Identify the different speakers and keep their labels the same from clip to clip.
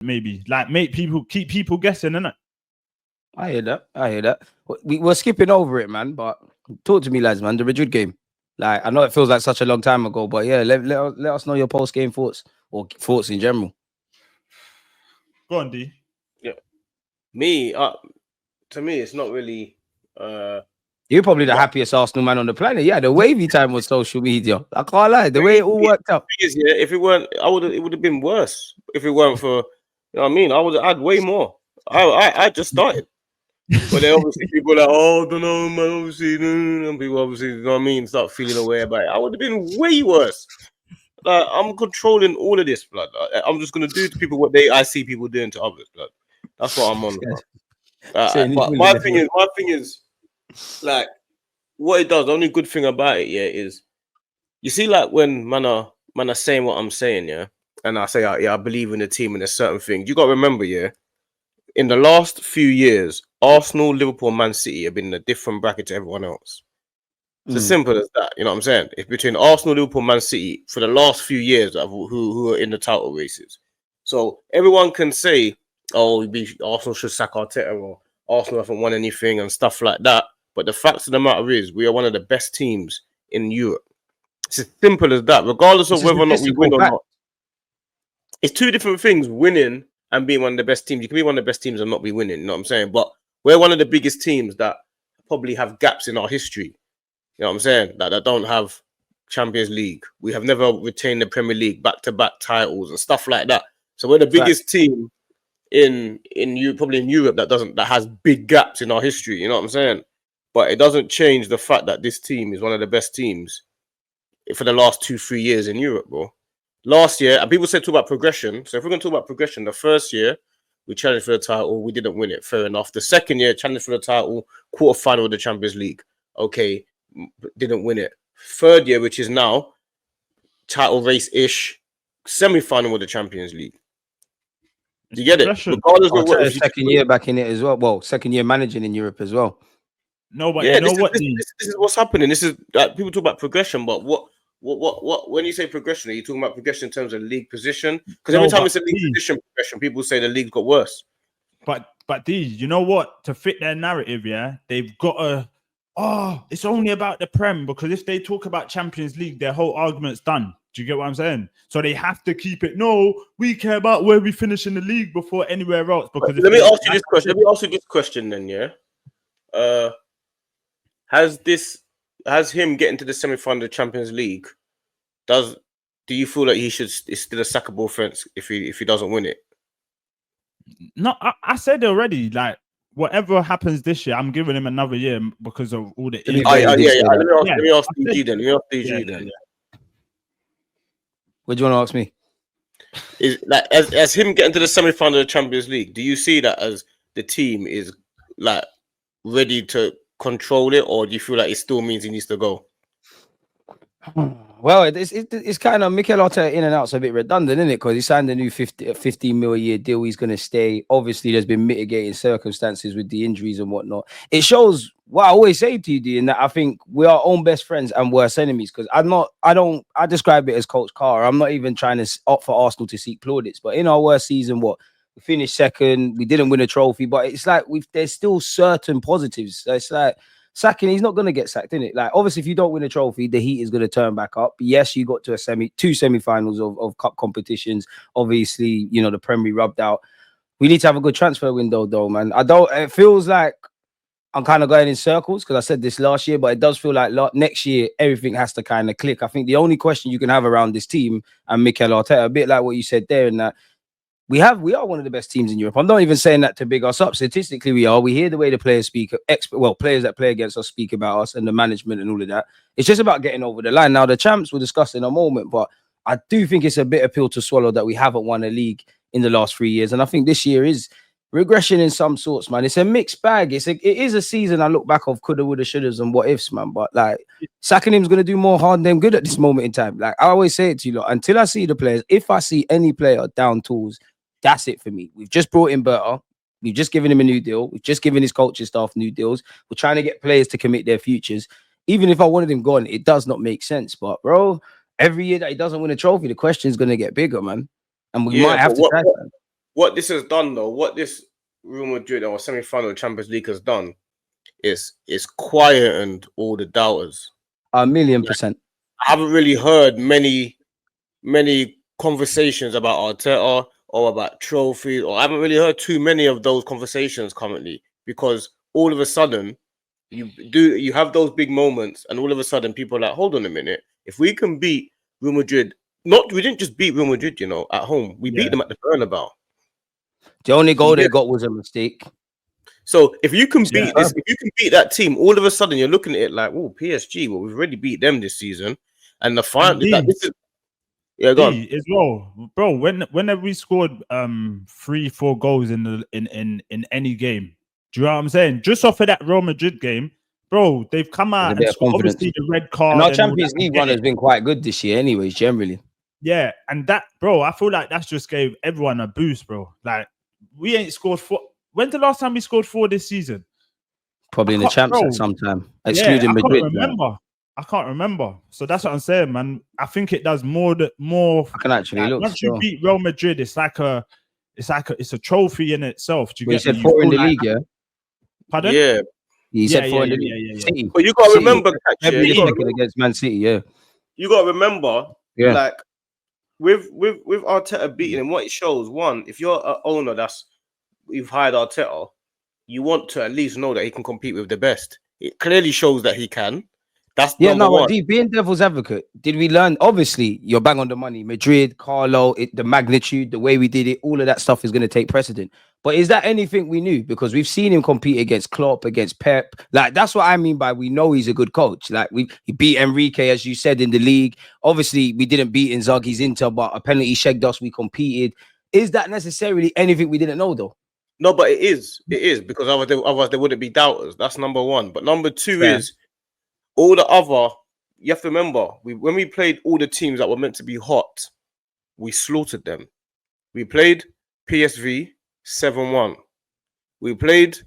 Speaker 1: maybe like make people keep people guessing, innit?
Speaker 2: I hear that. We're skipping over it, man. But talk to me, lads, man. The Madrid game. Like, I know it feels like such a long time ago, but yeah, let us know your post game thoughts or thoughts in general.
Speaker 1: Go on, D.
Speaker 3: Yeah, me. To me, it's not really.
Speaker 2: You're probably the happiest Arsenal man on the planet. Yeah, the wavy time on social media. I can't lie. The way it all worked out.
Speaker 3: Yeah, if it weren't, it would have been worse. If it weren't for, you know what I mean, I would have had way more. I just started. But then obviously people are like, oh, I don't know, man, obviously, and people obviously, you know what I mean, start feeling away about it. I would have been way worse. Like, I'm controlling all of this, blood. I'm just gonna do to people what I see people doing to others, blood. That's what I'm on. But my thing is, like, what it does. The only good thing about it, yeah, is you see, like when man are saying what I'm saying, yeah, and I say, yeah, I believe in the team and a certain thing. You got to remember, yeah, in the last few years, Arsenal, Liverpool, Man City have been in a different bracket to everyone else. It's as simple as that. You know what I'm saying? It's between Arsenal, Liverpool, Man City for the last few years who are in the title races. So everyone can say, oh, Arsenal should sack Arteta or Arsenal haven't won anything and stuff like that. But the fact of the matter is, we are one of the best teams in Europe. It's as simple as that, regardless of whether or not we win or not. It's two different things, winning and being one of the best teams. You can be one of the best teams and not be winning, you know what I'm saying? But we're one of the biggest teams that probably have gaps in our history. You know what I'm saying? That don't have Champions League. We have never retained the Premier League, back-to-back titles and stuff like that. So we're the biggest team in probably in Europe that has big gaps in our history, you know what I'm saying? But it doesn't change the fact that this team is one of the best teams for the last 2-3 years in Europe, bro. Last year, and people said talk about progression. So if we're going to talk about progression, the first year we challenged for the title, we didn't win it. Fair enough. The second year, challenged for the title, quarterfinal of the Champions League. Okay, didn't win it. Third year, which is now, title race-ish, semi-final of the Champions League. Do you get it?
Speaker 2: Regardless of what, second year back in it as well. Well, second year managing in Europe as well.
Speaker 1: No, but
Speaker 3: yeah,
Speaker 1: you know what?
Speaker 3: This is what's happening. This is people talk about progression, but what? When you say progression, are you talking about progression in terms of league position? Because every time it's a league position progression, people say the league got worse.
Speaker 1: But these, you know what? To fit their narrative, yeah, they've got to. Oh, it's only about the Prem, because if they talk about Champions League, their whole argument's done. Do you get what I'm saying? So they have to keep it. No, we care about where we finish in the league before anywhere else. Because
Speaker 3: let me ask you this question. Let me ask you this question then, yeah. Has him getting to the semi-final of the Champions League? Do you feel like it's still a sackable offense if he doesn't win it?
Speaker 1: No, I said already. Like, whatever happens this year, I'm giving him another year because of all the.
Speaker 3: Let me ask DG then.
Speaker 2: What do you want to ask me?
Speaker 3: Is like as him getting to the semi-final of the Champions League? Do you see that as the team is like ready to control it, or do you feel like it still means he needs to go?
Speaker 2: Well, it's kind of Mikel Arteta in and out's a bit redundant, isn't it? Because he signed a new 15 mil a year deal. He's going to stay. Obviously, there's been mitigating circumstances with the injuries and whatnot. It shows what I always say to you, Dean, that I think we are own best friends and worst enemies. Because I describe it as Coach Carr. I'm not even trying to opt for Arsenal to seek plaudits. But in our worst season, we finished second. We didn't win a trophy, but it's like there's still certain positives. So it's like sacking, he's not going to get sacked, isn't it? Like, obviously, if you don't win a trophy, the heat is going to turn back up. Yes, you got to two semi-finals of cup competitions. Obviously, you know, the Premier rubbed out. We need to have a good transfer window, though, man. It feels like I'm kind of going in circles because I said this last year, but it does feel like next year, everything has to kind of click. I think the only question you can have around this team and Mikel Arteta, a bit like what you said there, in that we are one of the best teams in Europe. I'm not even saying that to big us up. Statistically, we are. We hear the way the players speak, players that play against us speak about us and the management and all of that. It's just about getting over the line. Now, the champs we'll discuss in a moment, but I do think it's a bitter pill to swallow that we haven't won a league in the last 3 years. And I think this year is regression in some sorts, man. It's a mixed bag. It is a season I look back of coulda, woulda, shouldas and what ifs, man. But like, sacking him's going to do more harm than good at this moment in time. Like, I always say it to you, until I see the players, if I see any player down tools, that's it for me. We've just brought in Berta. We've just given him a new deal. We've just given his coaching staff new deals. We're trying to get players to commit their futures. Even if I wanted him gone, it does not make sense. But, bro, every year that he doesn't win a trophy, the question is going to get bigger, man. And we might have to try that.
Speaker 3: what this has done, though, what this Real Madrid or semi-final Champions League has done is quietened all the doubters.
Speaker 2: 1,000,000%.
Speaker 3: I haven't really heard many conversations about Arteta or about trophies, or I haven't really heard too many of those conversations currently, because all of a sudden you have those big moments, and all of a sudden people are like, hold on a minute, if we can beat Real Madrid, we didn't just beat Real Madrid, at home, we beat them at the Bernabeu.
Speaker 2: The only goal they got was a mistake.
Speaker 3: So if you can beat this, if you can beat that team, all of a sudden you're looking at it like, oh, PSG, well, we've already beat them this season, and the final. Go on.
Speaker 1: As well, bro. Whenever we scored 3-4 goals in any game, do you know what I'm saying? Just off of that Real Madrid game, bro, they've come out and scored, obviously the red card.
Speaker 2: And our Champions League run has been quite good this year, anyways. Generally,
Speaker 1: yeah, and that, bro, I feel like that's just gave everyone a boost, bro. Like, we ain't scored 4. When's the last time we scored 4 this season?
Speaker 2: Probably in the Champs at some time, excluding Madrid.
Speaker 1: I can't remember. So that's what I'm saying, man. I think it does more. I
Speaker 2: can actually look.
Speaker 1: Once you beat Real Madrid, it's a trophy in itself. Do you get?
Speaker 2: You said 4 in the league, yeah.
Speaker 1: Pardon?
Speaker 3: Yeah.
Speaker 2: He said 4 in the league. City.
Speaker 3: But you got to remember,
Speaker 2: against Man City, yeah.
Speaker 3: You got to remember, like with Arteta beating him, what it shows, one, if you're an owner you've hired Arteta, you want to at least know that he can compete with the best. It clearly shows that he can. That's number one.
Speaker 2: Being devil's advocate, did we learn? Obviously, you're bang on the money. Madrid, Carlo, the magnitude, the way we did it, all of that stuff is going to take precedent. But is that anything we knew? Because we've seen him compete against Klopp, against Pep. Like, that's what I mean by we know he's a good coach. Like, he beat Enrique, as you said, in the league. Obviously, we didn't beat Inzaghi's Inter, but a penalty shagged us. We competed. Is that necessarily anything we didn't know, though?
Speaker 3: No, but it is. It is, because otherwise there wouldn't be doubters. That's number one. But number two is all the other. You have to remember, when we played all the teams that were meant to be hot, we slaughtered them. We played PSV 7-1. We played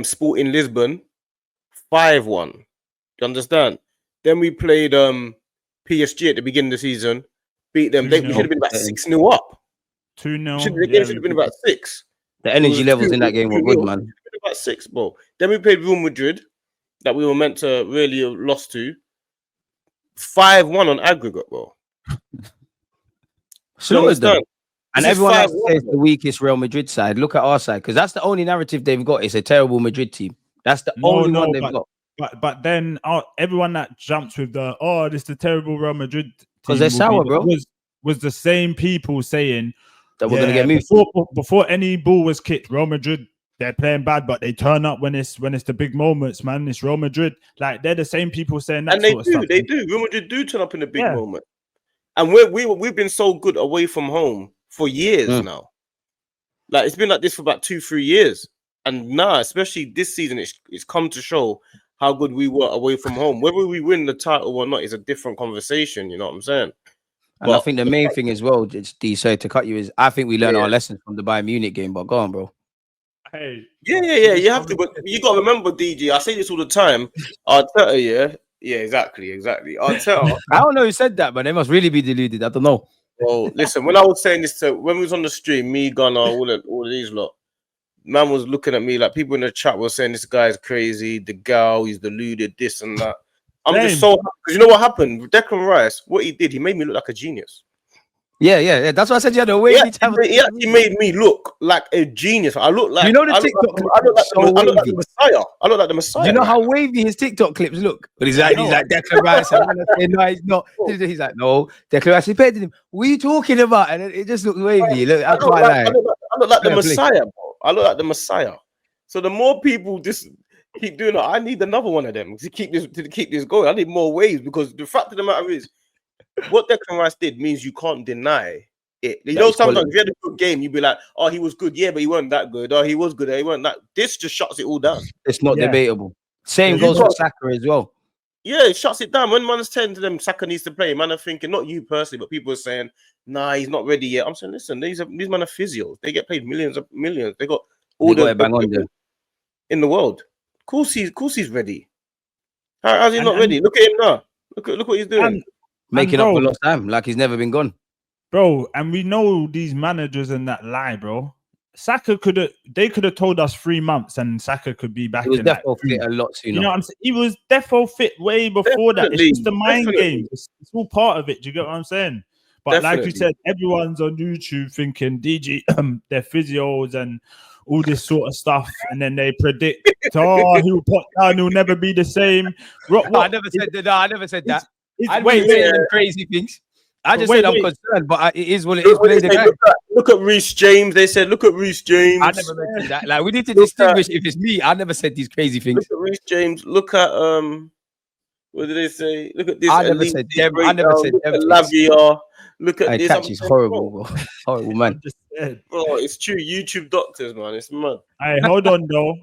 Speaker 3: Sporting Lisbon 5-1. Do you understand? Then we played PSG at the beginning of the season, beat them. We should have been about 6-0 up.
Speaker 1: 2-0.
Speaker 3: The game should have been about 6.
Speaker 2: The energy levels in that game were good, man.
Speaker 3: About 6, bro. Then we played Real Madrid, that we were meant to really have lost to. 5-1 on aggregate, bro.
Speaker 2: So and everyone else says the weakest Real Madrid side. Look at our side, because that's the only narrative they've got. It's a terrible Madrid team. That's the only one they've got.
Speaker 1: But then everyone that jumps with this is the terrible Real Madrid team,
Speaker 2: because they're sour, bro.
Speaker 1: Was the same people saying
Speaker 2: that we're gonna get moved
Speaker 1: before any ball was kicked. Real Madrid, they're playing bad, but they turn up when it's the big moments, man. It's Real Madrid. Like, they're the same people saying that.
Speaker 3: And they do. Real Madrid do turn up in the big moment. And we've been so good away from home for years now. Like, it's been like this for about 2-3 years. And now, especially this season, it's come to show how good we were away from home. Whether we win the title or not is a different conversation. You know what I'm saying?
Speaker 2: And I think the main thing as well, D, sorry to cut you, is I think we learned our lessons from the Bayern Munich game. But go on, bro.
Speaker 1: Hey,
Speaker 3: yeah. You have to, but you got to remember, DG. I say this all the time. Arteta, yeah, exactly. Arteta.
Speaker 2: I don't know who said that, but they must really be deluded. I don't know.
Speaker 3: Well, listen. When I was saying this when we was on the stream, me, Gunner, all of these lot, man was looking at me like people in the chat were saying this guy's crazy. The gal, he's deluded, this and that. I'm just so happy, because you know what happened? Declan Rice, what he did, he made me look like a genius.
Speaker 2: Yeah. That's why I said you had a way.
Speaker 3: He actually made me look like a genius. I look like,
Speaker 2: you know, the TikTok.
Speaker 3: I look like the Messiah. I look like the Messiah.
Speaker 2: You know how wavy his TikTok clips look? But he's like Declan Rice. And when I say no, he's not. He's like, no, Declan Rice is better than him. What are you talking about? And it just looks wavy. Look, I look
Speaker 3: like the Messiah, bro. I look like the Messiah. So the more people just keep doing it, I need another one of them to keep this going. I need more waves, because the fact of the matter is, what Declan Rice did means you can't deny it. You know, sometimes if you had a good game, you'd be like, oh, he was good, yeah, but he wasn't that good. Oh, he was good, he wasn't that. This just shuts it all down.
Speaker 2: It's not debatable. Same goes for Saka as well.
Speaker 3: Yeah, it shuts it down. When man's telling to them Saka needs to play, man are thinking, not you personally, but people are saying, nah, he's not ready yet. I'm saying, listen, these men are physios. They get paid millions. They got all the in the world. Of course he's ready. How's he not ready? Look at him now. Look what he's doing.
Speaker 2: Making up for lost time, like he's never been gone.
Speaker 1: Bro, and we know these managers and that lie, bro. Saka they could have told us 3 months and Saka could be back.
Speaker 2: He was
Speaker 1: in like
Speaker 2: definitely fit a lot sooner.
Speaker 1: You know what I'm saying? He was defo fit way before that. It's just the mind game. It's all part of it. Do you get what I'm saying? But like you said, everyone's on YouTube thinking DG, they're physios and all this sort of stuff, and then they predict, he'll put down, he'll never be the same.
Speaker 2: I never said that. No, I never said that. I didn't say crazy things. I just said I'm concerned, but it is what it is.
Speaker 3: Look at Reece James. They said, look at Reece James.
Speaker 2: I never mentioned that. Like, we need to distinguish if it's me. I never said these crazy things.
Speaker 3: Look at Reece James. Look at what did they say? Look at this.
Speaker 2: I never said them. I never said them.
Speaker 3: Lavia. Look at this.
Speaker 2: Catch is horrible, bro. Horrible, man.
Speaker 3: Bro, it's true. YouTube doctors, man. It's mad.
Speaker 1: Hey, hold on though.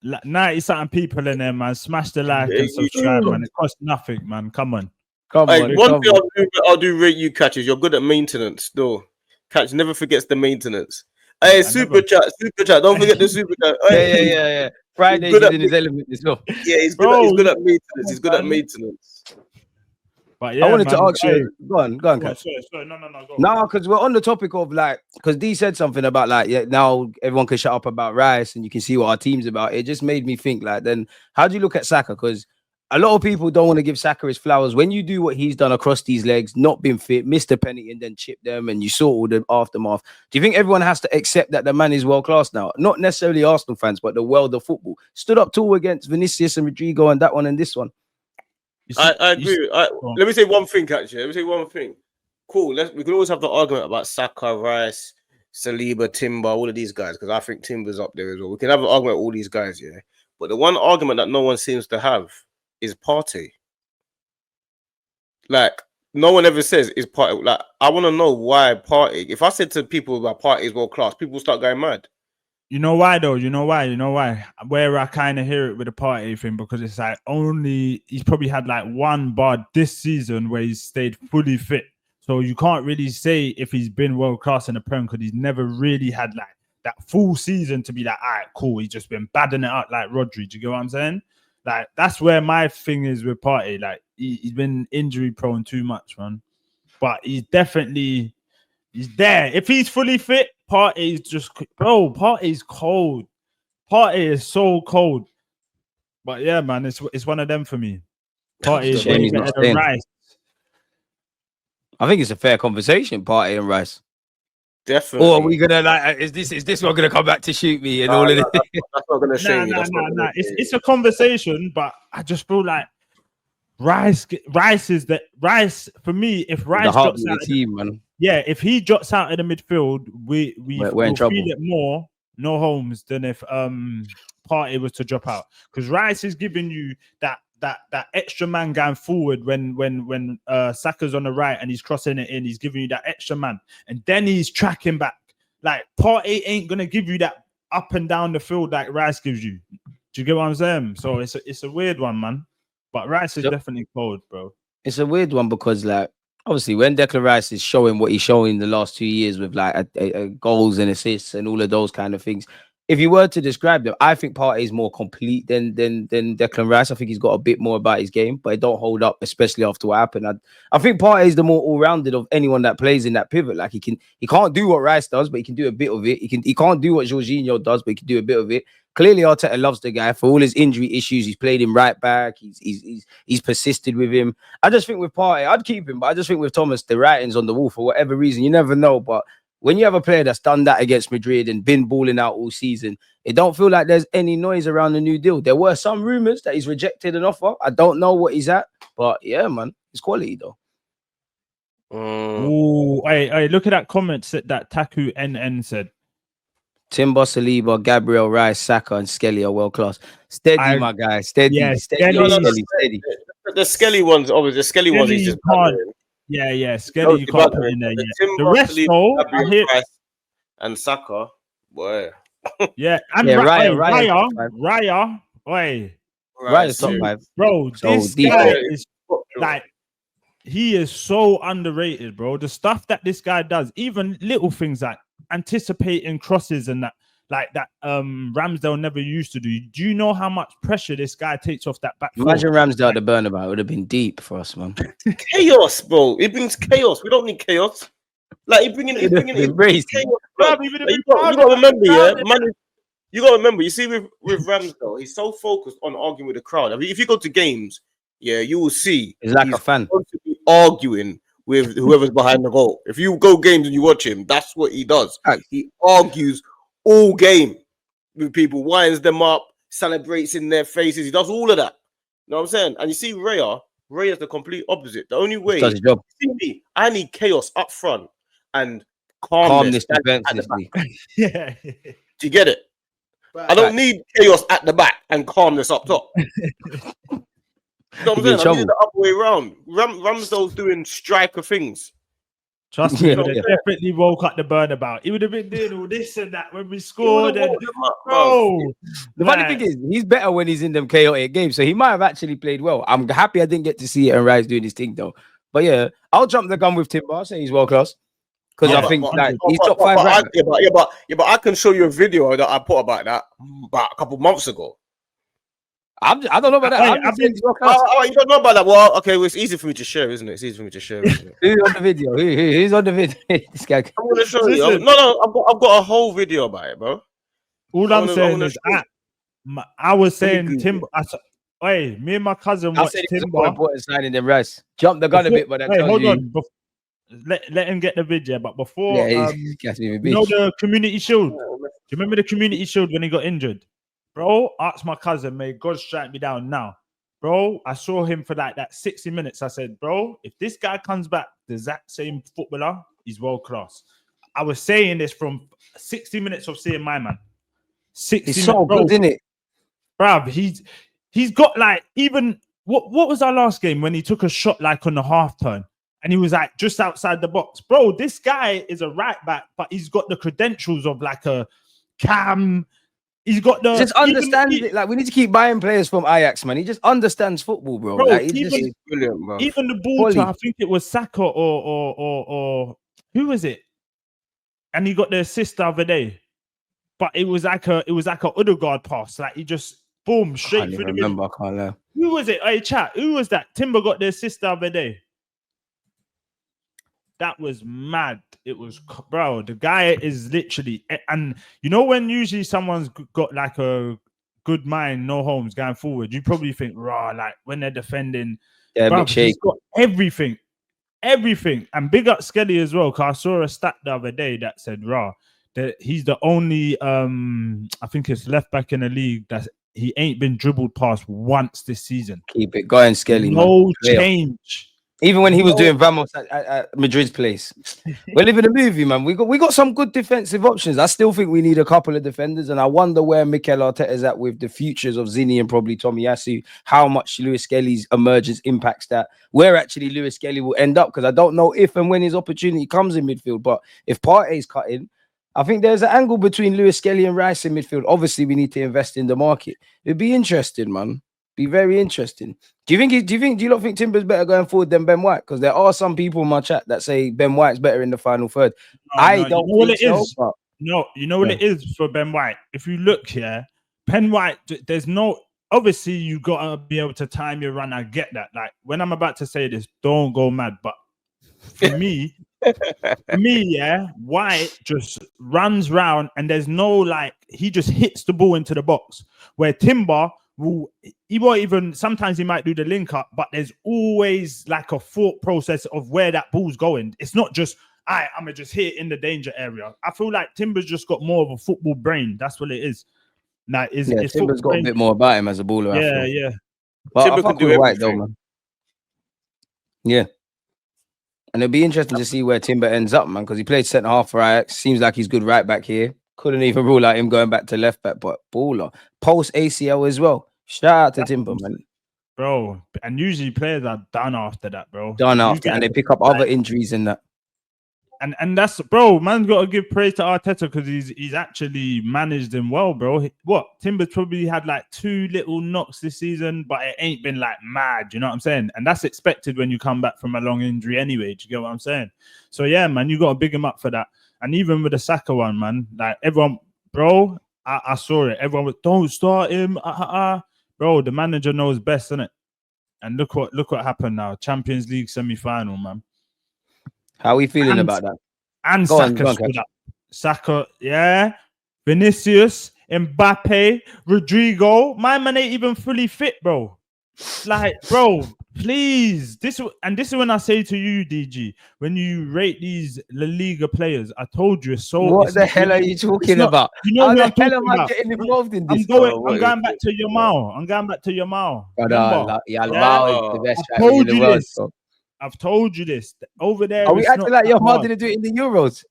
Speaker 1: 90-something people in there, man. Smash the like and subscribe, man. It costs nothing, man. Come on.
Speaker 3: One thing I'll do rate you, Catch, is you're good at maintenance, though. Catch never forgets the maintenance. Hey, super chat. Don't forget the super chat.
Speaker 2: Yeah. Friday's in his element as well.
Speaker 3: Yeah, he's good at maintenance. He's good at maintenance.
Speaker 1: But yeah,
Speaker 2: I wanted to ask you. Go on, Catch.
Speaker 1: Sorry, no.
Speaker 2: No, because we're on the topic of like, because Dee said something about like, now everyone can shut up about Rice and you can see what our team's about. It just made me think like, then how do you look at Saka? Because a lot of people don't want to give Saka his flowers. When you do what he's done across these legs, not been fit, missed a penalty and then chipped them, and you saw all the aftermath. Do you think everyone has to accept that the man is world class now? Not necessarily Arsenal fans, but the world of football. Stood up tall against Vinicius and Rodrigo and that one and this one.
Speaker 3: I agree. Let me say one thing, actually. Let me say one thing. Cool. We can always have the argument about Saka, Rice, Saliba, Timber, all of these guys, because I think Timber's up there as well. We can have an argument with all these guys, yeah. But the one argument that no one seems to have is Partey. Like, no one ever says is Partey. Like, I want to know why Partey. If I said to people that Partey is world class, people start going mad.
Speaker 1: You know why though? You know why? Where I kind of hear it with the Partey thing, because it's like he's probably had like one bar this season where he's stayed fully fit. So you can't really say if he's been world class in the Prem because he's never really had like that full season to be like, all right, cool. He's just been badding it up like Rodri. Do you get what I'm saying? Like, that's where my thing is with Partey. Like, he's been injury prone too much, man. But he's there. If he's fully fit, Partey's just, bro, Partey's cold. Partey is so cold. But yeah, man, it's one of them for me. Partey is way better than Rice.
Speaker 2: I think it's a fair conversation, Partey and Rice.
Speaker 3: Definitely.
Speaker 2: Or are we gonna like? Is this one gonna come back to shoot me and all of this?
Speaker 3: That's not gonna shame you.
Speaker 1: Nah. It's a conversation, but I just feel like Rice is the Rice for me. If Rice drops out of the
Speaker 2: team, man.
Speaker 1: Yeah, if he drops out of the midfield, we're in trouble. Feel it more, no Holmes, than if Partey was to drop out, because Rice is giving you that extra man going forward when Saka's on the right and he's crossing it in. He's giving you that extra man, and then he's tracking back. Like, Partey ain't gonna give you that up and down the field like Rice gives you. Do you get what I'm saying? So it's a weird one, man. But Rice is definitely cold, bro.
Speaker 2: It's a weird one because, like, obviously when Declan Rice is showing what he's showing the last 2 years with like goals and assists and all of those kind of things, if you were to describe them, I think Partey is more complete than Declan Rice. I think he's got a bit more about his game, but it don't hold up, especially after what happened. I think Partey is the more all-rounded of anyone that plays in that pivot. Like, he can't do what Rice does, but he can do a bit of it. He can't do what Jorginho does, but he can do a bit of it. Clearly, Arteta loves the guy for all his injury issues. He's played him right back. He's persisted with him. I just think with Partey, I'd keep him, but I just think with Thomas, the writing's on the wall for whatever reason. You never know, but when you have a player that's done that against Madrid and been balling out all season, it don't feel like there's any noise around the new deal. There were some rumors that he's rejected an offer. I don't know what he's at, but yeah, man, it's quality though.
Speaker 1: Oh, hey, look at that comment that Taku NN said.
Speaker 2: Timber, Saliba, Gabriel, Rice, Saka, and Skelly are world class. Steady, my guy. Steady.
Speaker 1: Yeah,
Speaker 2: steady.
Speaker 3: The Skelly ones, obviously, the Skelly ones he's just
Speaker 1: can't. Yeah, Skelly you can't put in there. Yeah. The rest, though,
Speaker 3: Rice and Saka, boy.
Speaker 1: Yeah, and Raya.
Speaker 2: Raya's top 5.
Speaker 1: Bro, this guy is like, he is so underrated, bro. The stuff that this guy does, even little things like anticipating crosses and that, like that Ramsdale never used to do. Do you know how much pressure this guy takes off that back?
Speaker 2: Imagine Ramsdale at the Bernabeu. It would have been deep for us, man.
Speaker 3: Chaos, bro. It brings chaos. We don't need chaos. Like he's bringing it in.
Speaker 2: Crazy.
Speaker 3: Like, you got to remember, yeah, man. You got to remember. You see, with Ramsdale, he's so focused on arguing with the crowd. I mean, if you go to games, yeah, you will see
Speaker 2: he's like a fan
Speaker 3: constantly arguing with whoever's behind the goal. If you go games and you watch him, that's what he does. He argues all game with people, winds them up, celebrates in their faces. He does all of that. You know what I'm saying? And you see Raya is the complete opposite. The only way,
Speaker 2: does his job.
Speaker 3: See me, I need chaos up front and calmness
Speaker 2: defensively.
Speaker 1: Yeah.
Speaker 3: Do you get it? I don't need chaos at the back and calmness up top. You know what I'm saying? I need the other way around. Ramsdale's doing striker things.
Speaker 1: Trust me, he would have definitely woke up the bird about. He would have been doing all this and that when we scored. And,
Speaker 2: the funny thing is, he's better when he's in them chaotic games. So he might have actually played well. I'm happy I didn't get to see it and Rice doing his thing though. But yeah, I'll jump the gun with Timber. I'll say he's world class. Because I think he's top 5 right.
Speaker 3: But I can show you a video that I put about that about a couple months ago.
Speaker 2: I don't know about that.
Speaker 3: You don't know about that. Well, okay, well, it's easy for me to share, isn't it? It's easy for me to share. Isn't it?
Speaker 2: Who's on the video? Who's on the video? This guy.
Speaker 3: I'm gonna show you. No, I've got a whole video about it, bro.
Speaker 1: All I'm saying is, I was saying Timber. Hey, me and my cousin watched Timber.
Speaker 2: Important signing them Rice. Jump the gun a bit, but
Speaker 1: hold on. Let him get the video. But before, you know the Community Shield. Do you remember the Community Shield when he got injured? Bro, asked my cousin, may God strike me down now. Bro, I saw him for like that 60 minutes. I said, bro, if this guy comes back, the exact same footballer, he's world class. I was saying this from 60 minutes of seeing my man. 60
Speaker 2: he's so good, isn't it?
Speaker 1: Bro, he's got like even what was our last game when he took a shot like on the half turn and he was like just outside the box. Bro, this guy is a right back, but he's got the credentials of like a Cam. He's got the
Speaker 2: just understands it. Like we need to keep buying players from Ajax, man. He just understands football, bro. Like,
Speaker 3: he's brilliant, bro.
Speaker 1: Even the ball to, I think it was Saka or who was it? And he got the assist the other day, but it was like a Odegaard pass. Like he just boom straight through the middle.
Speaker 2: I can't lie.
Speaker 1: Who was it? Hey, chat. Who was that? Timber got the assist the other day. That was mad. It was, bro, the guy is literally, and you know when usually someone's got like a good mind, no homes going forward, you probably think, raw, like when they're defending, bro, he's got everything. And big up Skelly as well, because I saw a stat the other day that said, raw, that he's the only, I think it's left back in the league that he ain't been dribbled past once this season.
Speaker 2: Keep it going, Skelly.
Speaker 1: No change.
Speaker 2: Even when he was doing Vamos at Madrid's place. We're living a movie, man. We got some good defensive options. I still think we need a couple of defenders, and I wonder where Mikel Arteta is at with the futures of Zinni and probably Tomiyasu, how much Lewis Skelly's emergence impacts that, where actually Lewis Skelly will end up, because I don't know if and when his opportunity comes in midfield, but if Partey's cutting, I think there's an angle between Lewis Skelly and Rice in midfield. Obviously, we need to invest in the market. It'd be interesting, man. Be very interesting. Do you not think Timber's better going forward than Ben White? Because there are some people in my chat that say Ben White's better in the final third. I don't know what it is.
Speaker 1: No, you know what it is for Ben White. If you look here, Ben White, there's no, obviously you gotta be able to time your run. I get that. Like when I'm about to say this, don't go mad. But for me, yeah, White just runs round and there's no like, he just hits the ball into the box. Where Timber he won't even, sometimes he might do the link up, but there's always like a thought process of where that ball's going. It's not just, I'm gonna just hit it in the danger area. I feel like Timber's just got more of a football brain. That's what it is. Like,
Speaker 2: Timber's got a bit more about him as a baller.
Speaker 1: Yeah.
Speaker 2: But Timber can do right though, man. Yeah. And it'll be interesting to see where Timber ends up, man, because he played centre half for Ajax. Seems like he's good right back here. Couldn't even rule out him going back to left back, but baller. Post ACL as well. Shout out to Timber, man.
Speaker 1: Bro, and usually players are done after that, bro.
Speaker 2: Done after, and they pick up other injuries in that.
Speaker 1: And that's, bro, man's got to give praise to Arteta because he's actually managed them well, bro. Timber's probably had like 2 little knocks this season, but it ain't been like mad, you know what I'm saying? And that's expected when you come back from a long injury anyway, do you get what I'm saying? So yeah, man, you got to big him up for that. And even with the Saka one, man, like everyone, bro, I saw it. Everyone was, don't start him, Bro, the manager knows best, innit? And look what happened now. Champions League semi-final, man.
Speaker 2: How are we feeling about that?
Speaker 1: And
Speaker 2: Go on,
Speaker 1: Saka
Speaker 2: go on,
Speaker 1: stood
Speaker 2: Catch.
Speaker 1: up. Saka, yeah. Vinicius, Mbappe, Rodrigo. My man ain't even fully fit, bro. Like, bro, please. This is when I say to you, DG, when you rate these La Liga players, I told you it's so.
Speaker 2: What
Speaker 1: it's
Speaker 2: the
Speaker 1: not
Speaker 2: hell are
Speaker 1: really-
Speaker 2: you
Speaker 1: it's
Speaker 2: talking
Speaker 1: not-
Speaker 2: about?
Speaker 1: You know
Speaker 2: How
Speaker 1: who
Speaker 2: the
Speaker 1: I'm
Speaker 2: hell
Speaker 1: talking
Speaker 2: am I
Speaker 1: about?
Speaker 2: getting involved in
Speaker 1: I'm
Speaker 2: this?
Speaker 1: going.
Speaker 3: what
Speaker 1: I'm
Speaker 3: is
Speaker 1: going back
Speaker 3: it?
Speaker 1: to Yamal. I'm going back to Yamal. Remember?
Speaker 2: Yamal is the
Speaker 3: Yeah.
Speaker 2: best
Speaker 1: I've
Speaker 2: striker in
Speaker 1: told
Speaker 2: the
Speaker 1: you
Speaker 2: world.
Speaker 1: this.
Speaker 2: Bro.
Speaker 1: I've told you this. Over there,
Speaker 2: Are we
Speaker 1: it's
Speaker 2: acting
Speaker 1: not
Speaker 2: like
Speaker 1: that
Speaker 2: Yamal
Speaker 1: hard.
Speaker 2: didn't do it in the Euros?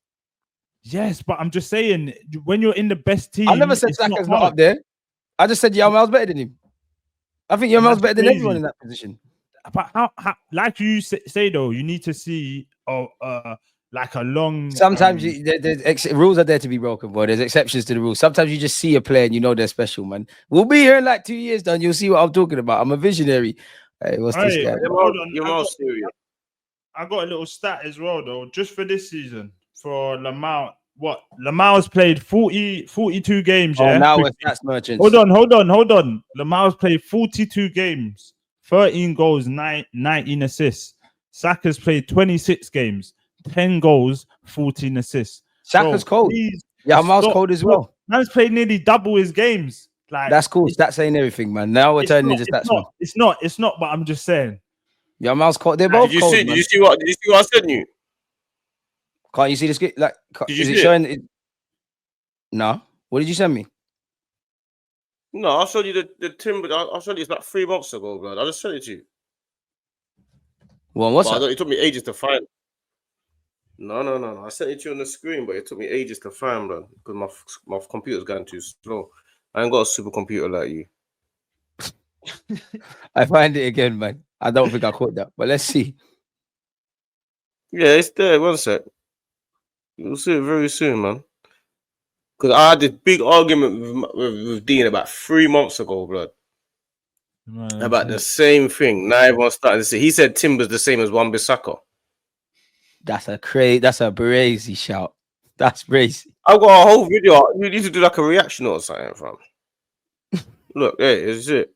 Speaker 1: Yes, but I'm just saying, when you're in the best team,
Speaker 2: I never said
Speaker 1: it's not
Speaker 2: Saka's not
Speaker 1: hard.
Speaker 2: up there. I just said Yamal's better than him. I think
Speaker 1: And
Speaker 2: Yamal's
Speaker 1: that's
Speaker 2: better than everyone
Speaker 1: crazy.
Speaker 2: in that position.
Speaker 1: But how like you say though, you need to see like a long.
Speaker 2: Sometimes rules are there to be broken, boy. There's exceptions to the rules. Sometimes you just see a player and you know they're special, man. We'll be here in like 2 years, then you'll see what I'm talking about. I'm a visionary. Hey, what's this
Speaker 1: Hey,
Speaker 2: guy?
Speaker 1: hold on.
Speaker 3: You're more serious.
Speaker 1: I got a little stat as well though, just for this season for Lamar. What Lamar's played 42 games.
Speaker 2: Oh,
Speaker 1: Yeah.
Speaker 2: now we're stats merchants.
Speaker 1: Hold on. Lamar's played 42 games, 13 goals, 19 assists. Saka's played 26 games, 10 goals, 14 assists.
Speaker 2: Saka's
Speaker 1: Bro,
Speaker 2: cold.
Speaker 1: please
Speaker 2: Yamal's
Speaker 1: stop.
Speaker 2: cold as well.
Speaker 1: Man's played nearly double his games. Like
Speaker 2: That's cool. Stats ain't everything, man. Now we're turning into stats, man.
Speaker 1: It's not. But I'm just saying.
Speaker 2: Yamal's cold. They're both
Speaker 3: Did you
Speaker 2: cold,
Speaker 3: see?
Speaker 2: man.
Speaker 3: Did you see what? Did you see what I sent you?
Speaker 2: Can't you see the screen? Like,
Speaker 3: Did you
Speaker 2: is it
Speaker 3: see it?
Speaker 2: showing? No. What did you send me?
Speaker 3: No, I showed you the Timber. I showed you it's like 3 months ago, bro. I just sent it to you.
Speaker 2: Well, what's
Speaker 3: But
Speaker 2: that?
Speaker 3: it took me ages to find. No. I sent it to you on the screen, but it took me ages to find, bro, because my computer's going too slow. I ain't got a supercomputer like you.
Speaker 2: I find it again, man. I don't think I caught that, but let's see.
Speaker 3: Yeah, it's there. One sec. You'll see it very soon, man. Because I had this big argument with Dean about 3 months ago, blood. About the same thing. Now everyone's starting to say. He said Timber's the same as Wan-Bissaka.
Speaker 2: That's a crazy shout. That's crazy.
Speaker 3: I've got a whole video. You need to do like a reaction or something, fam. Look, hey, it's it.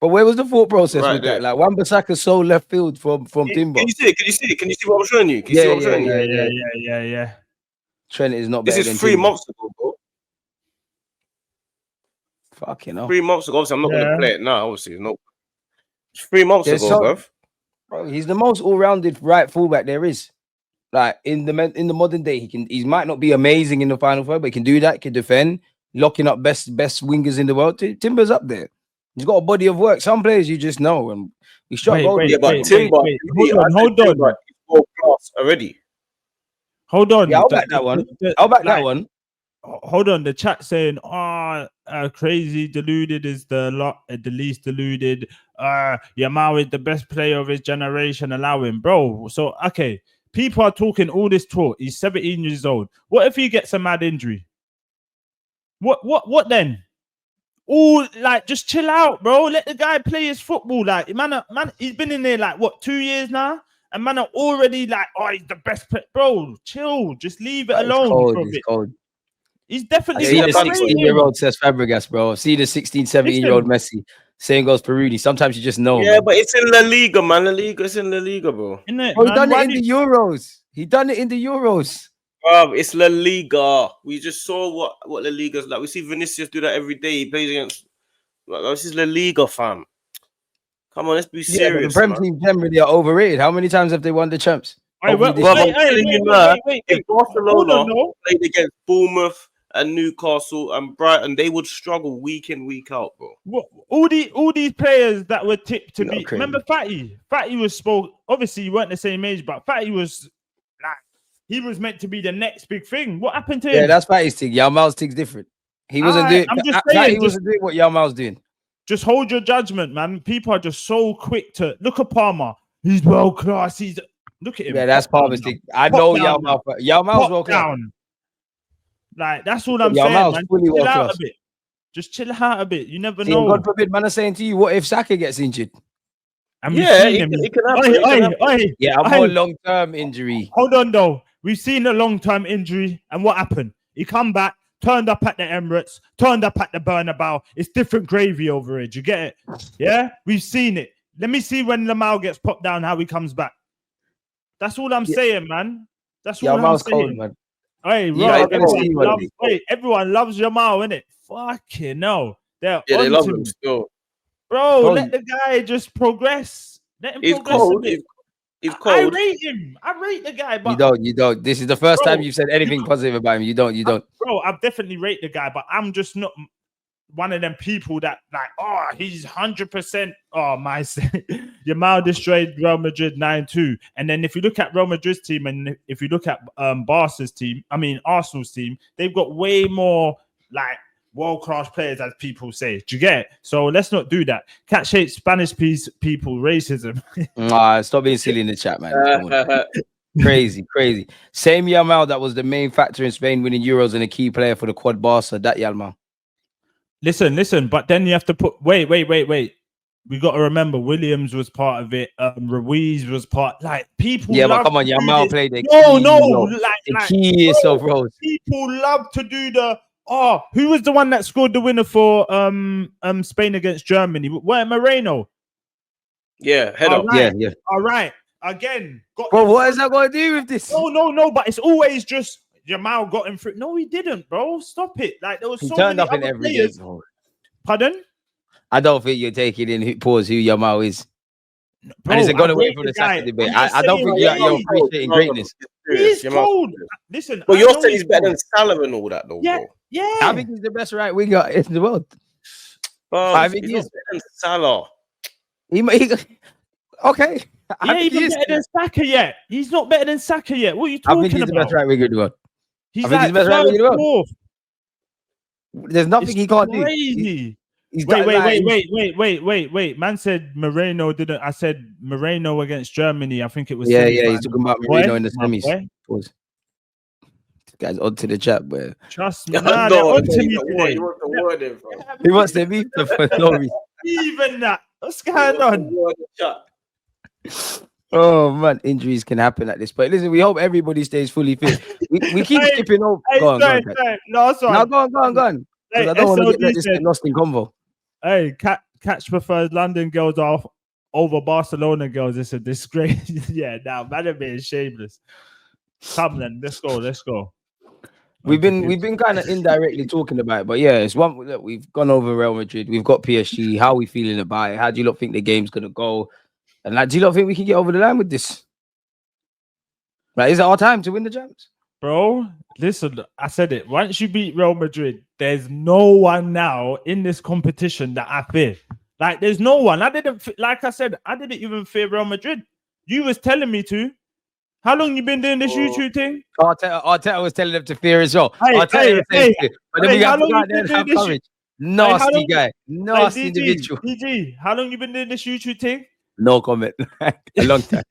Speaker 2: But where was the thought process
Speaker 3: Right
Speaker 2: with
Speaker 3: there.
Speaker 2: that? Like Wan-Bissaka so left field from Timber.
Speaker 3: Can you see it? Can you see it? Can you see what I'm showing you? Can you see what I'm showing you?
Speaker 1: Yeah.
Speaker 2: Trent is not
Speaker 3: This
Speaker 2: better than
Speaker 3: is 3
Speaker 2: Timber.
Speaker 3: months ago, bro.
Speaker 2: Fucking hell.
Speaker 3: 3 months ago. Obviously, I'm not going
Speaker 1: Yeah.
Speaker 3: to play it now. Obviously, no. It's 3 months
Speaker 2: There's
Speaker 3: ago,
Speaker 2: so-
Speaker 3: bruv.
Speaker 2: Bro, he's the most all-rounded right fullback there is. Like in the modern day, he might not be amazing in the final third, but he can do that. He can defend, locking up best wingers in the world. Timber's up there. He's got a body of work. Some players you just know, and he shot goal.
Speaker 3: Yeah, but Timber.
Speaker 1: Hold on.
Speaker 3: Timber is world class already.
Speaker 1: Hold on.
Speaker 2: Yeah, I'll back that one. I'll back that one.
Speaker 1: Hold on, the chat saying, crazy deluded is the least deluded. Yamal is the best player of his generation. Allow him, bro. So okay, people are talking all this talk. He's 17 years old. What if he gets a mad injury? What then? Oh, like just chill out, bro. Let the guy play his football. Like man, he's been in there like what 2 years now, and man are already like, he's the best player. Bro, chill. Just leave it alone for a bit.
Speaker 2: Cold.
Speaker 1: He's definitely
Speaker 2: See the
Speaker 1: got
Speaker 2: 16-year-old says Fabregas, bro. See the 16, 17-year-old Messi. Same goes Peruni. Sometimes you just know.
Speaker 3: Yeah,
Speaker 2: man.
Speaker 3: but it's in La Liga, man. It's in La Liga, bro.
Speaker 1: Isn't it,
Speaker 2: Bro, he
Speaker 1: man?
Speaker 2: done it in the Euros. He done it in the Euros.
Speaker 3: It's La Liga. We just saw what La Liga's like. We see Vinicius do that every day. He plays against. This is La Liga, fam. Come on, let's be serious.
Speaker 2: The Prem team generally are overrated. How many times have they won the champs?
Speaker 1: Wait,
Speaker 3: If Barcelona played against Bournemouth and Newcastle and Brighton, they would struggle week in, week out, bro.
Speaker 1: All these players that were tipped to be.
Speaker 2: Crazy.
Speaker 1: Remember Fatty? Fatty was spoke. Obviously, you weren't the same age, but Fatty was like he was meant to be the next big thing. What happened to him?
Speaker 2: Yeah, that's Fatty's thing. Yamal's thing's different. He wasn't doing.
Speaker 1: I'm just saying,
Speaker 2: he wasn't doing what Yamal's doing.
Speaker 1: Just hold your judgment, man. People are just so quick to look at Palmer. He's world class. He's look at him.
Speaker 2: Yeah, that's Palmer's thing. I know Yamal. Yamal's world class.
Speaker 1: Like that's all I'm saying, man.
Speaker 2: Fully
Speaker 1: Chill out
Speaker 2: class.
Speaker 1: a bit. Just chill out a bit. You never
Speaker 2: See,
Speaker 1: know.
Speaker 2: God forbid, man, I'm saying to you, what if Saka gets injured?
Speaker 1: And
Speaker 3: it can happen.
Speaker 2: Yeah, I'm more long-term injury.
Speaker 1: Hold on, though. We've seen a long-term injury, and what happened? He come back, turned up at the Emirates, turned up at the Bernabeu. It's different gravy over it. You get it? Yeah, we've seen it. Let me see when Lamau gets popped down, how he comes back. That's all I'm saying, man. That's all I'm
Speaker 2: Yamal's
Speaker 1: saying.
Speaker 2: cold, man.
Speaker 1: Hey,
Speaker 2: Yeah,
Speaker 1: bro,
Speaker 2: I can see
Speaker 1: everyone loves Yamal, innit? Fucking no. They're
Speaker 3: Yeah, they
Speaker 1: on
Speaker 3: love
Speaker 1: to
Speaker 3: him
Speaker 1: me.
Speaker 3: still.
Speaker 1: Bro,
Speaker 2: Bro,
Speaker 1: let the guy just progress. Let him
Speaker 3: He's
Speaker 1: progress a
Speaker 3: cold.
Speaker 1: bit.
Speaker 3: He's
Speaker 1: I
Speaker 3: cold.
Speaker 1: rate him. I rate the guy,
Speaker 2: you
Speaker 1: but
Speaker 2: don't. This is the first time
Speaker 1: bro,
Speaker 2: you've said anything positive about him. You don't.
Speaker 1: bro, I definitely rate the guy, but I'm just not one of them people that like, oh, he's 100%. Oh, my Yamal destroyed Real Madrid 9-2. And then if you look at Real Madrid's team and if you look at Arsenal's team, they've got way more like world-class players, as people say. Do you get it? So let's not do that. Catch hates Spanish people, racism.
Speaker 2: Stop being silly in the chat, man. Come on. Crazy. Same Yamal that was the main factor in Spain winning Euros and a key player for the quad Barca. That Yamal.
Speaker 1: Listen, but then you have to put wait. We got to remember Williams was part of it. Ruiz was part. Like people.
Speaker 2: Yeah, but
Speaker 1: love
Speaker 2: come on,
Speaker 1: to do
Speaker 2: Yamal
Speaker 1: this.
Speaker 2: played the
Speaker 1: key
Speaker 2: yourself, bro.
Speaker 1: People love to do the. Oh, who was the one that scored the winner for Spain against Germany? Where Moreno?
Speaker 3: Yeah, head up.
Speaker 1: Right.
Speaker 2: Yeah.
Speaker 1: All right. Again,
Speaker 2: Bro, what is that going to do with this?
Speaker 1: No. But it's always just Yamal got him through. No, he didn't, bro. Stop it. Like there was so
Speaker 2: turned
Speaker 1: many
Speaker 2: up in
Speaker 1: other
Speaker 2: every
Speaker 1: players.
Speaker 2: game.
Speaker 1: Pardon?
Speaker 2: I don't think you're taking in who Yamal is.
Speaker 1: Bro,
Speaker 2: and it's gone away
Speaker 1: rate
Speaker 2: from the
Speaker 1: guy.
Speaker 2: Saka debate.
Speaker 1: I'm just
Speaker 2: I don't
Speaker 1: saying,
Speaker 2: think
Speaker 1: yeah,
Speaker 2: you're appreciating greatness.
Speaker 1: He's cold. Listen,
Speaker 3: Well,
Speaker 1: I
Speaker 3: you're
Speaker 1: know
Speaker 3: saying he's better
Speaker 1: cold.
Speaker 3: than Salah and all that, though,
Speaker 1: Yeah,
Speaker 3: bro.
Speaker 1: yeah.
Speaker 2: I think he's the best right winger in the world.
Speaker 3: I think he's not better than Salah.
Speaker 2: He okay.
Speaker 1: Yeah, even better than Saka yet. He's not better than Saka yet. What are you talking
Speaker 2: I think he's
Speaker 1: about?
Speaker 2: the best right winger in the world.
Speaker 1: He's
Speaker 2: I think
Speaker 1: like
Speaker 2: he's the best right winger in the world.
Speaker 1: fourth.
Speaker 2: There's nothing he can't do.
Speaker 1: Crazy.
Speaker 2: He's
Speaker 1: Wait. Man said Moreno didn't. I said Moreno against Germany. I think it was.
Speaker 2: Yeah. He's talking about Moreno in the semis. Pause. This guy's on to the chat, but
Speaker 1: trust me. Nah, they're on to me today.
Speaker 2: He wants to beat the for no reason.
Speaker 1: Even that. What's going on?
Speaker 2: Oh man, injuries can happen at this point. Listen, we hope everybody stays fully fit. We keep skipping over. Go on.
Speaker 1: No, sorry.
Speaker 2: Now go on. Because I don't want to get lost in convo.
Speaker 1: Hey, Catch prefers London girls over Barcelona girls. It's a disgrace. Yeah, now man are being shameless. Come then, let's go.
Speaker 2: We've been kind of indirectly talking about it, but yeah, it's one. Look, we've gone over Real Madrid. We've got PSG. How are we feeling about it? How do you lot think the game's gonna go? And like, do you lot think we can get over the line with this? Like, is it our time to win the Champs?
Speaker 1: Bro, listen, I said it. Once you beat Real Madrid, there's no one now in this competition that I fear. Like, there's no one. Like I said, I didn't even fear Real Madrid. You was telling me to. How long you been doing this YouTube thing?
Speaker 2: Arteta was telling them to fear as well.
Speaker 1: But then we got to go out there and have
Speaker 2: courage. Nasty guy. Nasty individual.
Speaker 1: DG, how long you been doing this YouTube thing?
Speaker 2: No comment. A long time.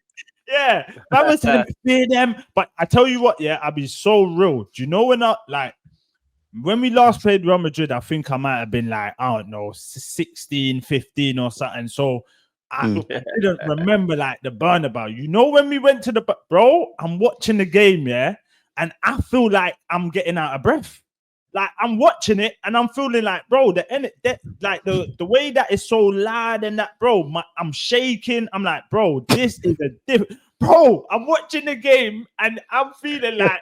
Speaker 1: Yeah, I was telling them to fear them. But I tell you what, yeah, I'll be so real. Do you know when we last played Real Madrid, I think I might have been like, I don't know, 16, 15 or something. So I didn't remember like the Bernabeu. You know, when we went to bro, I'm watching the game, yeah, and I feel like I'm getting out of breath. Like I'm watching it and I'm feeling like, bro, the way that is so loud and that, bro, I'm shaking. I'm like, bro, this is a different. Bro, I'm watching the game and I'm feeling like,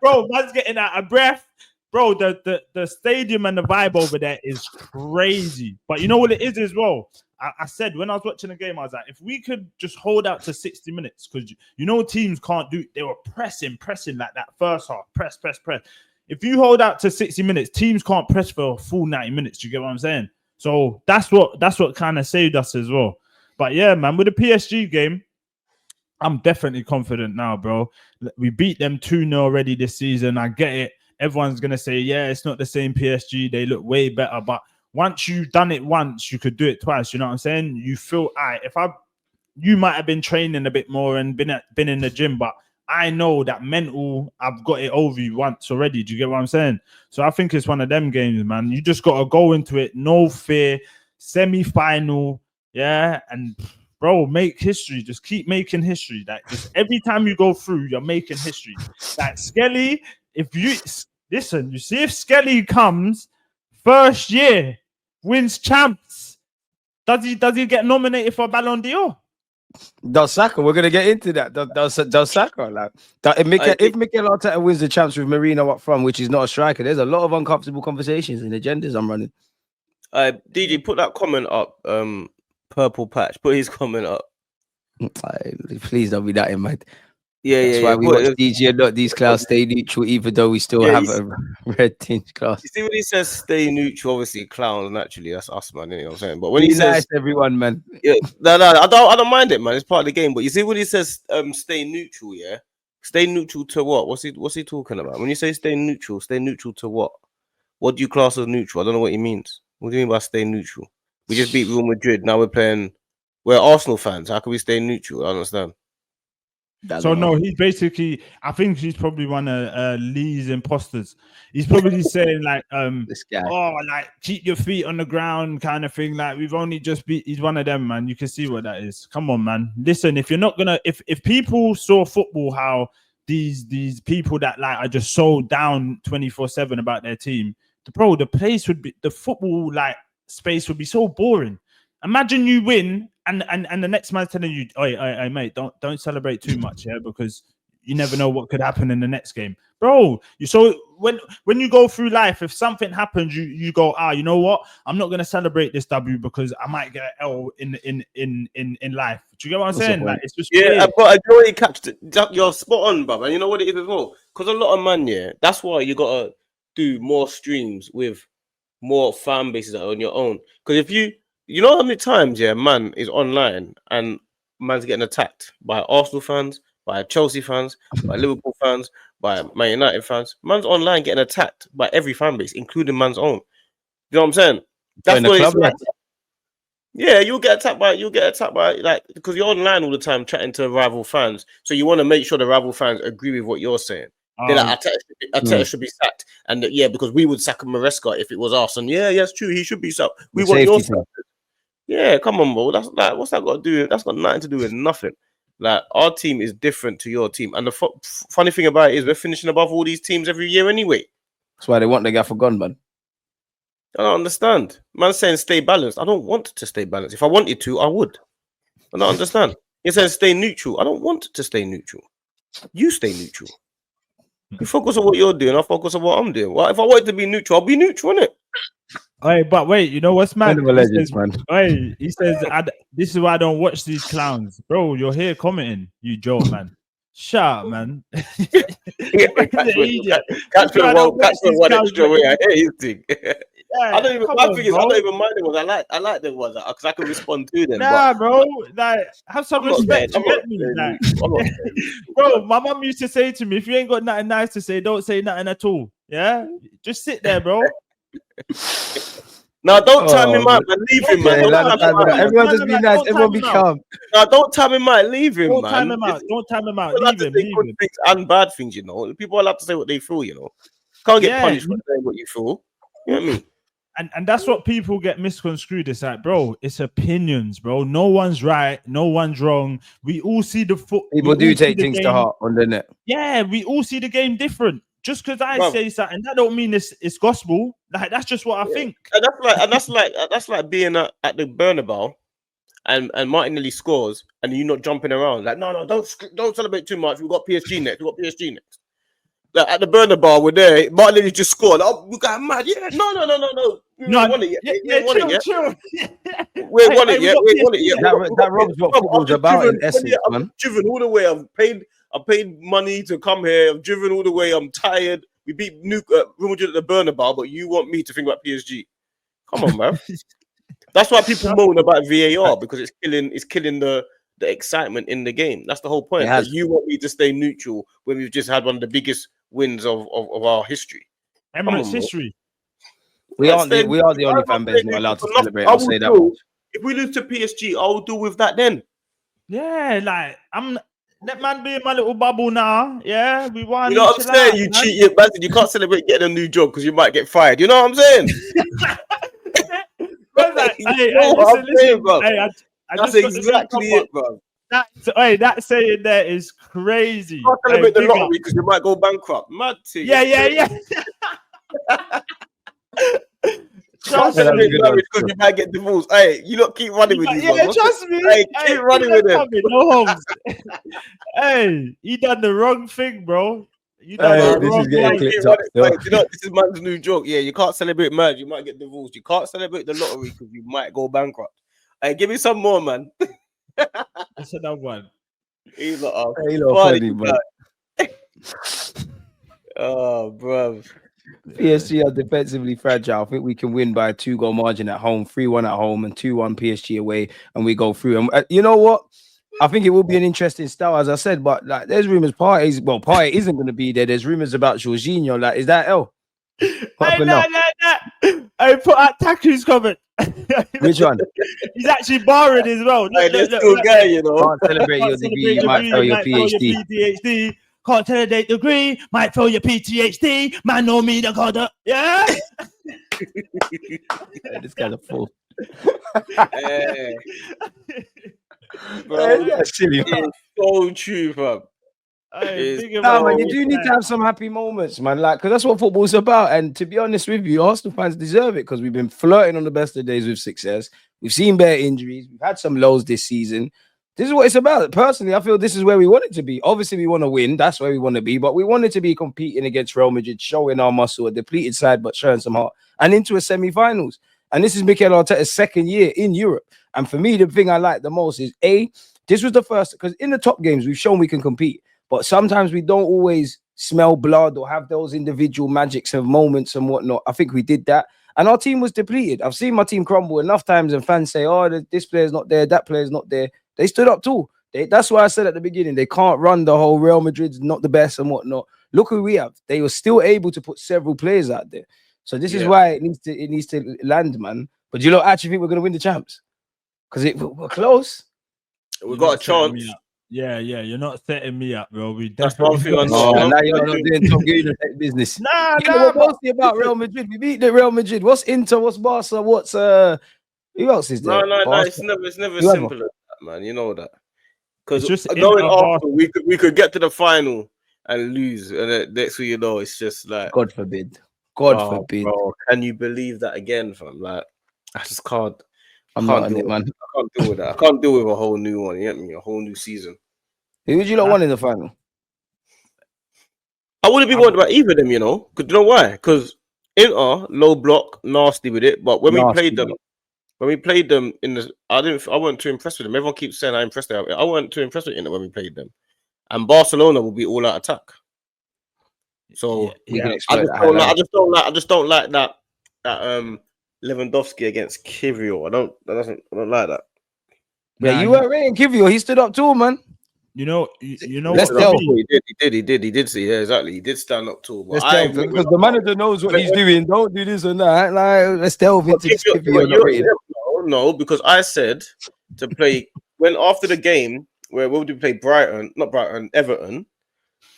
Speaker 1: bro, man's getting out of breath. Bro, the stadium and the vibe over there is crazy. But you know what it is as well? I said when I was watching the game, I was like, if we could just hold out to 60 minutes, because you know teams can't do. They were pressing like that first half, press. If you hold out to 60 minutes, teams can't press for a full 90 minutes. Do you get what I'm saying? So that's what kind of saved us as well. But yeah, man, with the PSG game, I'm definitely confident now, bro. We beat them 2-0 already this season. I get it. Everyone's going to say, yeah, it's not the same PSG. They look way better. But once you've done it once, you could do it twice. You know what I'm saying? You feel, you might have been training a bit more and been in the gym, but I know that mental, I've got it over you once already. Do you get what I'm saying? So I think it's one of them games, man. You just got to go into it, no fear, semi-final, yeah, and bro, make history. Just keep making history. Like, just every time you go through, you're making history. Like Skelly, you see if Skelly comes first year, wins champs, does he get nominated for Ballon d'Or?
Speaker 2: Does Saka? We're gonna get into that. Does Saka? Like, if Mikel Arteta wins the champs with Marino up front, which is not a striker, there's a lot of uncomfortable conversations and agendas I'm running.
Speaker 3: DJ, put that comment up. Purple patch. Put his comment up.
Speaker 2: Please don't be that in mind.
Speaker 3: That's
Speaker 2: why we watch DJ and not these clouds stay neutral, even though we still have a red tinge class.
Speaker 3: You see when he says stay neutral, obviously clowns naturally, that's us, man. You know what I'm saying? But when he
Speaker 2: Nice
Speaker 3: says
Speaker 2: everyone, man.
Speaker 3: Yeah, no, I don't mind it, man. It's part of the game. But you see when he says stay neutral, yeah? Stay neutral to what? What's he talking about? When you say stay neutral to what? What do you class as neutral? I don't know what he means. What do you mean by stay neutral? We just beat Real Madrid. Now we're Arsenal fans. How can we stay neutral? I don't understand.
Speaker 1: So no, he's basically. I think he's probably one of Lee's imposters. He's probably saying like,
Speaker 2: this guy.
Speaker 1: Oh, like keep your feet on the ground, kind of thing. Like we've only just beat. He's one of them, man. You can see what that is. Come on, man. Listen, if you're not gonna, if people saw football, how these people that like are just so down 24/7 about their team, the place would be, the football like space would be so boring. Imagine you win and the next man's telling you, "Hey, mate, don't celebrate too much, yeah, because you never know what could happen in the next game, bro." So when you go through life, if something happens, you go, you know what? I'm not gonna celebrate this W because I might get an L in life. Do you get what I'm saying? Like it's just
Speaker 3: but I already catched it. You're spot on, brother. And you know what it is as well? Because a lot of man, that's why you gotta do more streams with more fan bases on your own. Because if you know how many times, man is online and man's getting attacked by Arsenal fans, by Chelsea fans, by Liverpool fans, by Man United fans. Man's online getting attacked by every fan base, including man's own. You know what I'm saying? That's what it's like. Yeah, you'll get attacked by like, because you're online all the time chatting to rival fans. So you want to make sure the rival fans agree with what you're saying. They're like, Arteta should be sacked, and because we would sack Maresca if it was us. And it's true, he should be sacked. We want your stuff. Yeah, come on, bro. That's like, what's that got to do? That's got nothing to do with nothing. Like, our team is different to your team, and the funny thing about it is we're finishing above all these teams every year anyway.
Speaker 2: That's why they want the guy for gone, man.
Speaker 3: I don't understand. Man's saying stay balanced. I don't want to stay balanced. If I wanted to, I would. I don't understand. He says stay neutral. I don't want to stay neutral. You stay neutral. You focus on what you're doing. I focus on what I'm doing. Well, if I wanted to be neutral, I'll be neutral, innit?
Speaker 1: Hey, but wait, you know what's mad? He says, this is why I don't watch these clowns. Bro, you're here commenting, you joke, man. Shut up, man.
Speaker 3: Catch one extra way. I hear his thing. I don't even mind them ones. I like them ones because I can respond to them.
Speaker 1: Nah, bro, like have some respect. You get me? Like, bro, my mum used to say to me, if you ain't got nothing nice to say, don't say nothing at all. Yeah, just sit there, bro.
Speaker 3: Now, don't time him out, man. Leave him, man.
Speaker 2: Everyone just be nice. Everyone be calm.
Speaker 3: Now, don't time him out. Leave him, man.
Speaker 1: Don't time him out. Leave him.
Speaker 3: Good things and bad things, you know. People are allowed to say what they feel, you know. Can't get punished for saying what you feel. You know what I mean?
Speaker 1: And that's what people get misconstrued. It's like, bro, it's opinions, bro. No one's right, no one's wrong. We all see the foot.
Speaker 2: People do take things to heart on the net.
Speaker 1: Yeah, we all see the game different. Just because I say something, that don't mean it's gospel. Like that's just what I think.
Speaker 3: And that's like being at the Bernabeu, and Martinelli scores, and you're not jumping around. Like, no, don't celebrate too much. We've got PSG next. Like, at the Bernabeu, we're there. Martinelli just scored. Oh, we got mad. Yeah, no. We won it yet. We won it yet.
Speaker 2: That robs what football's about in essence, man.
Speaker 3: I've driven all the way. I paid money to come here. I've driven all the way. I'm tired. We beat Real Madrid at the Bernabeu, but you want me to think about PSG? Come on, man. That's why people moan about VAR, because it's killing the excitement in the game. That's the whole point. You want me to stay neutral when we've just had one of the biggest wins of our history.
Speaker 1: Emirates history.
Speaker 2: We are the only fan base not allowed to celebrate. I'll say that much.
Speaker 3: If we lose to PSG, I'll deal with that then.
Speaker 1: Yeah, like let man be in my little bubble now. Yeah, we won.
Speaker 3: You know what I'm saying? You cheat, you can't celebrate getting a new job because you might get fired. You know what I'm saying?
Speaker 1: Listen, bro.
Speaker 3: That's exactly it, bro.
Speaker 1: That saying there is crazy.
Speaker 3: You can't celebrate the lottery because you might go bankrupt. Mad thing.
Speaker 1: Yeah.
Speaker 3: can't celebrate marriage because you might get divorced. Hey, you lot keep running with these ones.
Speaker 1: Yeah, trust me.
Speaker 3: Hey, keep running with them.
Speaker 1: No homes. Hey, you done the wrong thing, bro. You done
Speaker 2: Hey,
Speaker 1: the
Speaker 2: this
Speaker 1: wrong
Speaker 2: is getting
Speaker 1: thing.
Speaker 2: clipped up.
Speaker 3: Wait, you know, this is man's new joke. Yeah, you can't celebrate marriage. You might get divorced. You can't celebrate the lottery because you might go bankrupt. Hey, give me some more, man.
Speaker 1: That's another one.
Speaker 3: He's like, oh,
Speaker 2: Hey, funny, man.
Speaker 3: Oh, bro.
Speaker 2: PSG are defensively fragile. I think we can win by a 2-goal margin at home, 3-1 at home, and 2-1 PSG away, and we go through. And you know what? I think it will be an interesting style, as I said. But like, there's rumors Partey isn't going to be there. There's rumors about Jorginho. Like, is that L?
Speaker 1: I put out Taku's comment.
Speaker 2: Which one?
Speaker 1: He's actually barring as well.
Speaker 3: Look, guy, you know.
Speaker 2: Can't celebrate your degree, you might fail your PhD.
Speaker 1: Can't celebrate degree, might fail your PhD. Man, know me, the god. Yeah.
Speaker 2: This guy's a fool.
Speaker 3: Bro,
Speaker 2: that's silly.
Speaker 3: It's so true, fam.
Speaker 2: Man, you do need to have some happy moments, man. Like, because that's what football's about. And to be honest with you, Arsenal fans deserve it because we've been flirting on the best of days with success. We've seen bare injuries. We've had some lows this season. This is what it's about. Personally, I feel this is where we want it to be. Obviously, we want to win. That's where we want to be. But we want it to be competing against Real Madrid, showing our muscle, a depleted side, but showing some heart, and into a semi-finals. And this is Mikel Arteta's second year in Europe. And for me, the thing I like the most is, this was the first, because in the top games, we've shown we can compete. But sometimes we don't always smell blood or have those individual magics of moments and whatnot. I think we did that. And our team was depleted. I've seen my team crumble enough times and fans say, oh, this player's not there, that player's not there. They stood up too. That's why I said at the beginning, they can't run the whole Real Madrid's not the best and whatnot. Look who we have. They were still able to put several players out there. So this is why it needs to land, man. But you don't actually think we're going to win the champs? Because we're close.
Speaker 3: We've got a chance.
Speaker 1: Yeah, you're not setting me up, bro.
Speaker 3: That's one thing I
Speaker 2: know. Now you're not doing top business. We're mostly about Real Madrid. We beat the Real Madrid. What's Inter? What's Barca? What's who else is there?
Speaker 3: No. It's never simple as that, man. You know that. Because knowing Arsenal, we could get to the final and lose, and then next thing you know, it's just like
Speaker 2: God forbid. God forbid.
Speaker 3: Bro, can you believe that again, fam? Like, I just can't.
Speaker 2: I'm not on it, man.
Speaker 3: I can't deal with that. I can't deal with a whole new one. You get me? A whole new season.
Speaker 2: Who would you not want in the final?
Speaker 3: I wouldn't be worried about either of them, you know. Because you know why? Because Inter low block, nasty with it. But when we played them in the, I wasn't too impressed with them. Everyone keeps saying I'm impressed with them. I wasn't too impressed with Inter when we played them. And Barcelona will be all out attack. So I just don't like that Lewandowski against Kivio. I don't like that.
Speaker 2: Yeah, you weren't rating Kivio. He stood up too, man.
Speaker 1: You know
Speaker 2: Let's tell.
Speaker 3: He did see. Yeah, exactly. He did stand up too. But
Speaker 2: because the manager knows what he's doing. Don't do this or that. Like, let's delve into this Kivio.
Speaker 3: No, because I said to play when after the game where we would play Everton.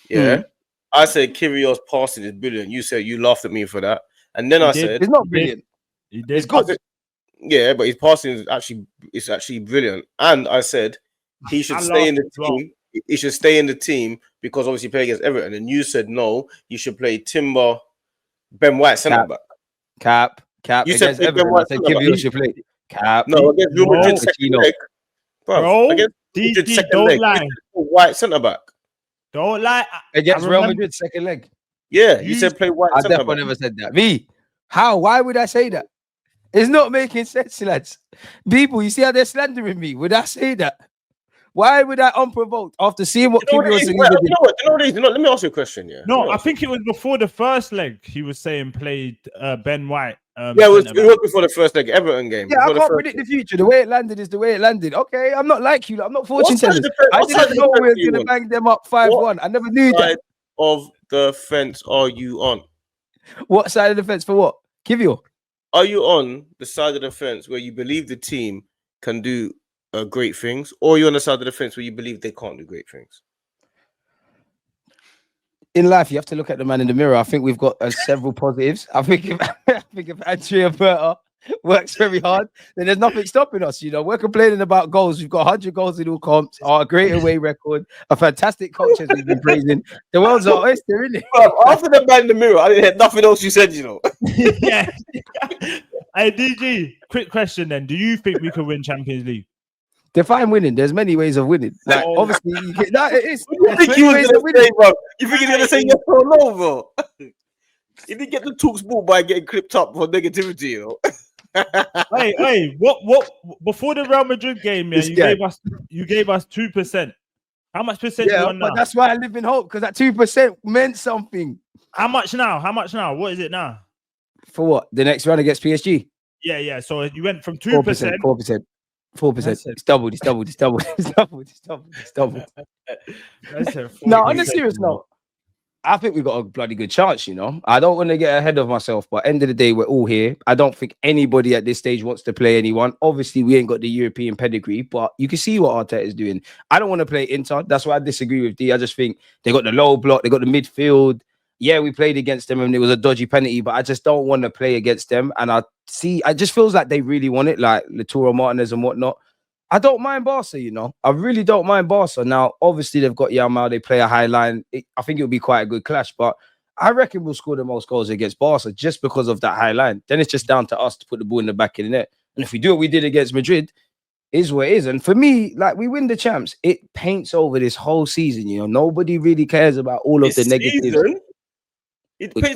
Speaker 3: Yeah. I said Kivio's passing is brilliant. You said you laughed at me for that. And then I said
Speaker 2: it's not brilliant. It's good.
Speaker 3: Yeah, but his passing is actually brilliant. And I said he should stay in the team. He should stay in the team because obviously play against Everton. And you said no, you should play Timber, Ben White centre back.
Speaker 2: Cap.
Speaker 3: You said
Speaker 2: Ben White. I said Kivio should play. Cap.
Speaker 3: No, against Real Madrid second leg. Bro, against Madrid second leg. White centre back.
Speaker 1: Don't lie.
Speaker 2: Against Real Madrid second leg.
Speaker 3: Yeah, you said play White.
Speaker 2: I definitely never said that. Me, how? Why would I say that? It's not making sense, lads. People, you see how they're slandering me? Would I say that? Why would I unprovoked after seeing what Kivio was doing?
Speaker 3: Let me ask you a question. Yeah.
Speaker 1: No, I think it was before the first leg. He was saying played Ben White.
Speaker 3: Yeah, it was before the first leg Everton game.
Speaker 2: Yeah, I can't predict the future. The way it landed is the way it landed. Okay, I'm not like you. I'm not fortune tellers. I didn't know we were going to bang them up 5-1. I never knew that.
Speaker 3: Of the fence are you on?
Speaker 2: What side of the fence for what? Kivio?
Speaker 3: Are you on the side of the fence where you believe the team can do great things, or are you on the side of the fence where you believe they can't do great things?
Speaker 2: In life, you have to look at the man in the mirror. I think we've got several positives. I think if Andrea Berta works very hard, then there's nothing stopping us. You know, we're complaining about goals. We've got 100 goals in all comps, our great away record, a fantastic coach as we've been praising. The world's our oyster, isn't it?
Speaker 3: After the man in the mirror, I didn't hear nothing else you said, you know.
Speaker 1: Yeah. Hey, DG, quick question then. Do you think we could win Champions League?
Speaker 2: Define winning. There's many ways of winning. Like, obviously, you get, no, it is.
Speaker 3: What do you think
Speaker 2: There's
Speaker 3: he
Speaker 2: many
Speaker 3: was
Speaker 2: ways
Speaker 3: gonna
Speaker 2: of winning.
Speaker 3: say, bro? You think he's gonna say yes or no, bro? He didn't get the talk sport by getting clipped up for negativity, you know.
Speaker 1: Hey, what? Before the Real Madrid game, man,
Speaker 2: This guy.
Speaker 1: you gave us 2%. How much percent you
Speaker 2: Yeah,
Speaker 1: on now?
Speaker 2: but that's why I live in hope, because that 2% meant something.
Speaker 1: How much now? What is it now?
Speaker 2: For what? The next round against PSG?
Speaker 1: Yeah. So you went from
Speaker 2: 4%.
Speaker 1: 2%.
Speaker 2: 4%.
Speaker 1: That's it.
Speaker 2: It's doubled. It's doubled. It's doubled. It's doubled. It's doubled. It's doubled.
Speaker 1: That's a
Speaker 2: No, on a
Speaker 1: 40%.
Speaker 2: serious note, I think we got a bloody good chance, you know. I don't want to get ahead of myself, but end of the day, we're all here. I don't think anybody at this stage wants to play anyone. Obviously, we ain't got the European pedigree, but you can see what Arteta is doing. I don't want to play Inter. That's why I disagree with D. I just think they got the low block, they got the midfield. Yeah, we played against them and it was a dodgy penalty, but I just don't want to play against them. And I just feels like they really want it, like Lautaro Martinez and whatnot. I don't mind Barca, you know. I really don't mind Barca. Now, obviously, they've got Yamal. They play a high line. I think it'll be quite a good clash, but I reckon we'll score the most goals against Barca just because of that high line. Then it's just down to us to put the ball in the back of the net. And if we do what we did against Madrid, is what it is. And for me, like, we win the champs. It paints over this whole season, you know. Nobody really cares about all of the negatives.
Speaker 3: It paints